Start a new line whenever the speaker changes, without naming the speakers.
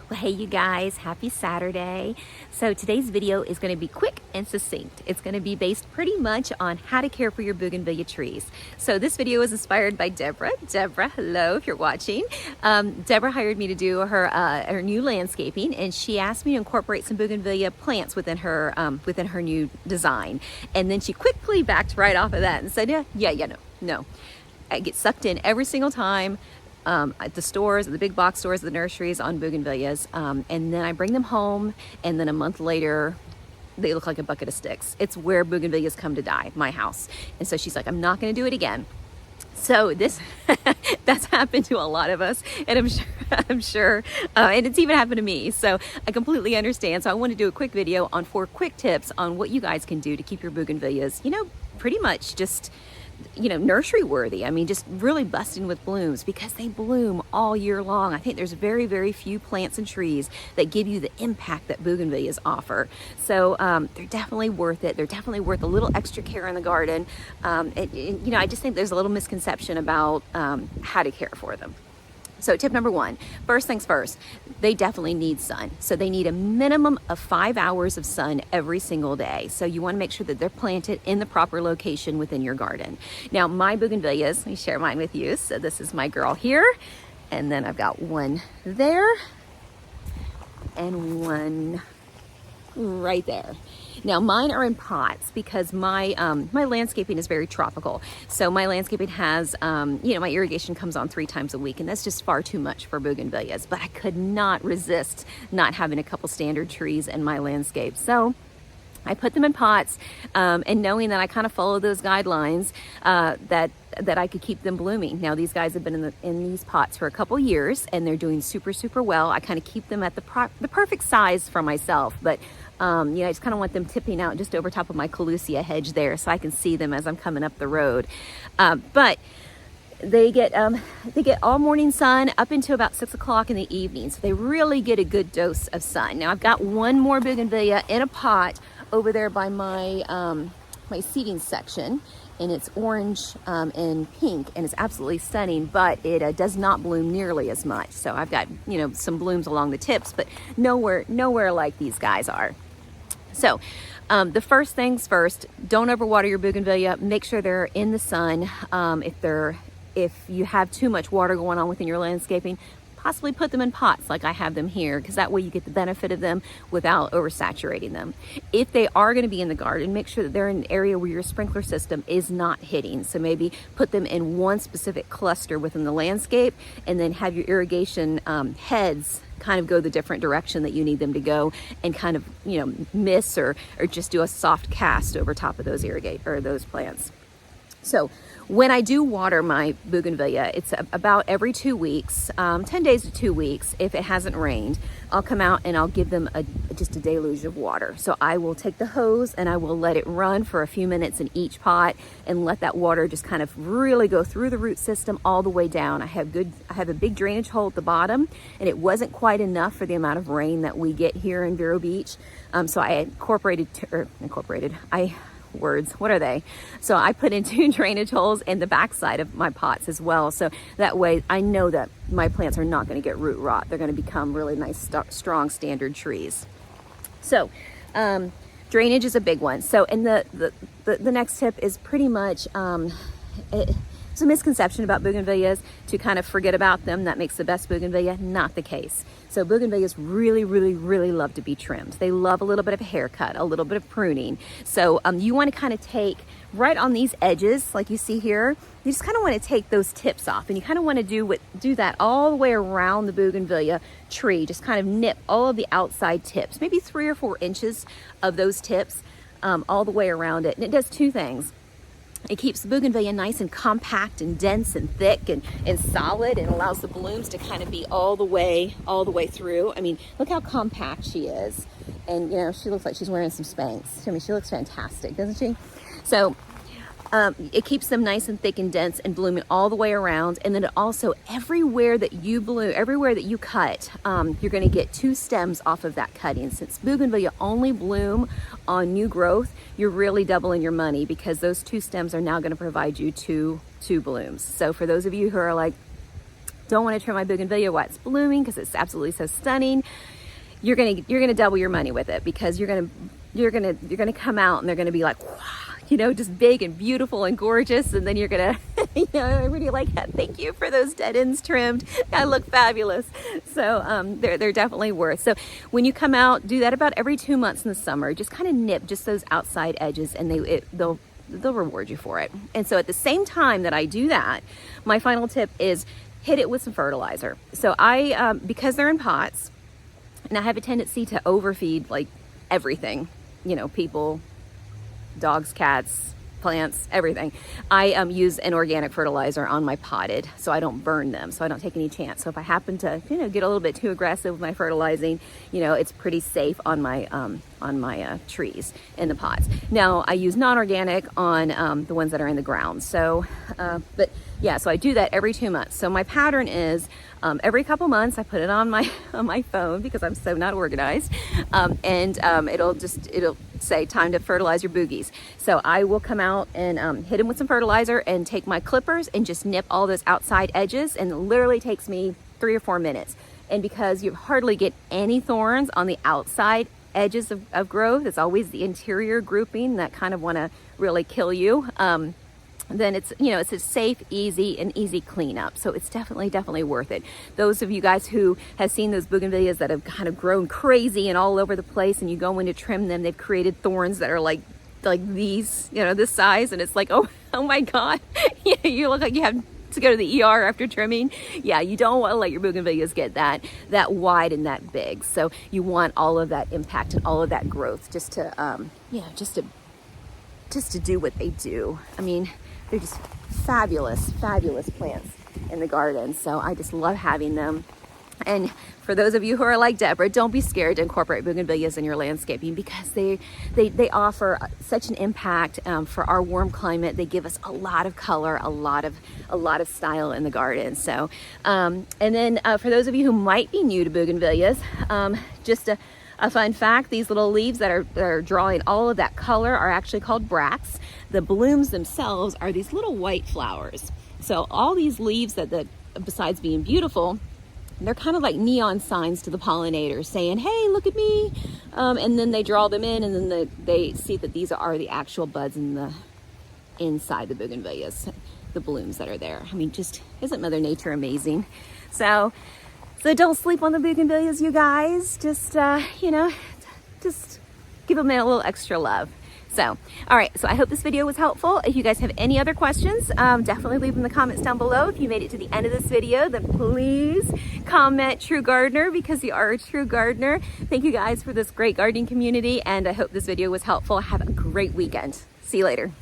Well, hey you guys, happy Saturday. So today's video is going to be quick and succinct. It's going to be based pretty much on how to care for your bougainvillea trees. So this video is inspired by Deborah. Deborah, hello if you're watching. Deborah hired me to do her new landscaping, and she asked me to incorporate some bougainvillea plants within her new design. And then she quickly backed right off of that and said, no. I get sucked in every single time. At the stores, the big box stores, the nurseries on bougainvilleas, and then I bring them home, and then a month later they look like a bucket of sticks. It's where bougainvilleas come to die, my house. And so she's like, I'm not going to do it again. So this that's happened to a lot of us, and I'm sure and it's even happened to me, so I completely understand. So I want to do a quick video on 4 quick tips on what you guys can do to keep your bougainvilleas, pretty much just nursery worthy. I mean, just really busting with blooms, because they bloom all year long. I think there's very, very few plants and trees that give you the impact that bougainvilleas offer. So they're definitely worth it. They're definitely worth a little extra care in the garden. I just think there's a little misconception about how to care for them. So tip number 1, first things first, they definitely need sun. So they need a minimum of 5 hours of sun every single day. So you want to make sure that they're planted in the proper location within your garden. Now my bougainvilleas, let me share mine with you. So this is my girl here, and then I've got one there and one right there. Now mine are in pots because my landscaping is very tropical. So my landscaping has, my irrigation comes on 3 times a week, and that's just far too much for bougainvilleas. But I could not resist not having a couple standard trees in my landscape. So I put them in pots, and knowing that I kind of follow those guidelines, that I could keep them blooming. Now these guys have been in these pots for a couple years, and they're doing super, super well. I kind of keep them at the perfect size for myself, but I just kind of want them tipping out just over top of my Lucie hedge there, so I can see them as I'm coming up the road. But they get all morning sun up until about 6 o'clock in the evening, so they really get a good dose of sun. Now I've got one more bougainvillea in a pot over there by my my seeding section, and it's orange and pink, and it's absolutely stunning, but it does not bloom nearly as much. So I've got some blooms along the tips, but nowhere like these guys are. So the first things first, don't overwater your bougainvillea. Make sure they're in the sun. If you have too much water going on within your landscaping, possibly put them in pots like I have them here, because that way you get the benefit of them without oversaturating them. If they are going to be in the garden, make sure that they're in an area where your sprinkler system is not hitting. So maybe put them in one specific cluster within the landscape, and then have your irrigation heads kind of go the different direction that you need them to go, and kind of miss or just do a soft cast over top of those plants. So when I do water my bougainvillea, it's about every 2 weeks, 10 days to 2 weeks. If it hasn't rained, I'll come out and I'll give them just a deluge of water. So I will take the hose and I will let it run for a few minutes in each pot, and let that water just kind of really go through the root system all the way down. I have a big drainage hole at the bottom, and it wasn't quite enough for the amount of rain that we get here in Vero Beach. So I So I put in 2 drainage holes in the backside of my pots as well. So that way I know that my plants are not going to get root rot. They're going to become really nice, strong, standard trees. So drainage is a big one. So, and the next tip is pretty much, it's a misconception about bougainvilleas to kind of forget about them. That makes the best bougainvillea. Not the case. So bougainvilleas really, really, really love to be trimmed. They love a little bit of a haircut, a little bit of pruning. So you want to kind of take right on these edges, like you see here, you just kind of want to take those tips off, and you kind of want to do that all the way around the bougainvillea tree. Just kind of nip all of the outside tips, maybe 3 or 4 inches of those tips all the way around it. And it does 2 things. It keeps the bougainvillea nice and compact and dense and thick and solid, and allows the blooms to kind of be all the way through. I mean, look how compact she is. And she looks like she's wearing some Spanx. I mean, she looks fantastic, doesn't she? So it keeps them nice and thick and dense and blooming all the way around. And then it also, everywhere that you cut, you're going to get 2 stems off of that cutting. Since bougainvillea only bloom on new growth, you're really doubling your money, because those 2 stems are now going to provide you two blooms. So for those of you who are like, don't want to trim my bougainvillea while it's blooming because it's absolutely so stunning, you're gonna double your money with it, because you're gonna come out and they're gonna be like, wow, you know, just big and beautiful and gorgeous, and then you're gonna, you know, everybody like, thank you for those dead ends trimmed. I look fabulous. So they're definitely worth. So when you come out, do that about every 2 months in the summer. Just kind of nip just those outside edges, and they'll reward you for it. And so at the same time that I do that, my final tip is hit it with some fertilizer. So I, because they're in pots, and I have a tendency to overfeed like everything, you know, people, dogs, cats, plants, everything. I use an organic fertilizer on my potted, so I don't burn them, so I don't take any chance. So if I happen to, you know, get a little bit too aggressive with my fertilizing, you know, it's pretty safe on my trees in the pots. Now I use non-organic on the ones that are in the ground. So, but yeah, so I do that every 2 months. So my pattern is every couple months I put it on my phone, because I'm so not organized, and it'll say time to fertilize your boogies. So I will come out and hit them with some fertilizer and take my clippers and just nip all those outside edges, and it literally takes me 3 or 4 minutes. And because you hardly get any thorns on the outside edges of growth, it's always the interior grouping that kind of want to really kill you. Then it's, you know, it's a safe, easy cleanup. So it's definitely worth it. Those of you guys who have seen those bougainvilleas that have kind of grown crazy and all over the place, and you go in to trim them, they've created thorns that are like these, you know, this size, and it's like, oh my God, you look like you have to go to the ER after trimming. Yeah, you don't want to let your bougainvilleas get that wide and that big. So you want all of that impact and all of that growth just to, just to do what they do. I mean, they're just fabulous plants in the garden. So I just love having them. And for those of you who are like Deborah, don't be scared to incorporate bougainvilleas in your landscaping, because they offer such an impact for our warm climate. They give us a lot of color, a lot of style in the garden. So, and then for those of you who might be new to bougainvilleas, just a fun fact, these little leaves that are drawing all of that color are actually called bracts. The blooms themselves are these little white flowers. So all these leaves besides being beautiful, they're kind of like neon signs to the pollinators saying, hey, look at me. And then they draw them in, and then they see that these are the actual buds inside the bougainvilleas, the blooms that are there. I mean, just isn't Mother Nature amazing? So don't sleep on the bougainvilleas, you guys. Just, just give them a little extra love. So, all right, so I hope this video was helpful. If you guys have any other questions, definitely leave them in the comments down below. If you made it to the end of this video, then please comment True Gardener, because you are a true gardener. Thank you guys for this great gardening community, and I hope this video was helpful. Have a great weekend. See you later.